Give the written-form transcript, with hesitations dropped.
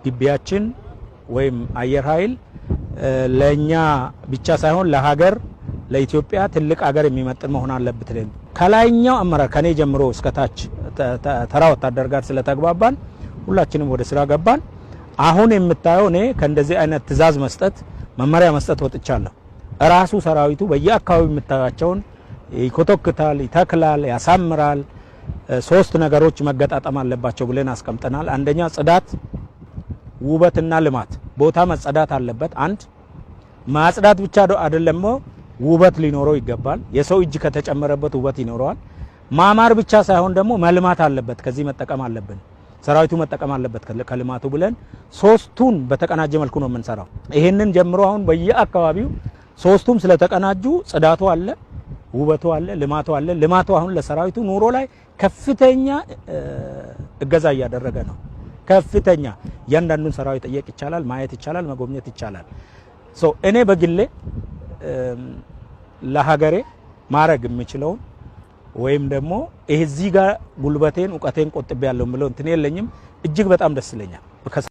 ግቢያችን ወይም አየር ኃይል ለኛ ብቻ ሳይሆን ለሀገር ለኢትዮጵያ ትልቅ ሀገር የሚመጥን መሆን አለበት። ከላይኛው አመራር ከኔ ጀምሮ እስከ ታች ተራ ወታደር ጋር ስለተግባባን ሁላችንም ወደ ስራ ገባን። አሁን የምታየው እኔ ከእንደዚህ አይነት ትዕዛዝ መስጠት መመሪያ መስጠት ወጥቻለሁ። ራሱ ሰራዊቱ በየአካባቢው የምታያቸውን ይኮተክታል፣ ይተክላል፣ ያሳምራል። ሶስት ነገሮች መገጣጠም አለባቸው ብለን አስቀምጠናል። አንደኛ ጽዳት፣ ውበትና ልማት። ቦታ መጸዳት አለበት። አንድ ማጽዳት ብቻ አይደለም፣ ውበት ሊኖረው ይገባል። የሰው እጅ ከተጨመረበት ውበት ይኖረዋል። ማማር ብቻ ሳይሆን ደግሞ መልማት አለበት። ከዚህ መጠቀም አለብን፣ ሰራዊቱ መጠቀም አለበት ከልማቱ ብለን ሶስቱን በተቀናጀ መልኩ ነው የምንሰራው። ይሄንን ጀምሮ አሁን በየአካባቢው ሶስቱም ስለተቀናጁ ጽዳቱ አለ፣ ውበቱ አለ፣ ልማቱ አለ። ልማቱ አሁን ለሰራዊቱ ኑሮ ላይ ከፍተኛ እገዛ እያደረገ ነው። ከፍተኛ እያንዳንዱን ሰራዊት ጠየቅ ይቻላል፣ ማየት ይቻላል፣ መጎብኘት ይቻላል። እኔ በግሌ ለሀገሬ ማረግ የምችለውን ወይም ደግሞ እዚህ ጋር ጉልበቴን እውቀቴን ቆጥቤ ያለው ምለው እንትን የለኝም። እጅግ በጣም ደስ ይለኛል።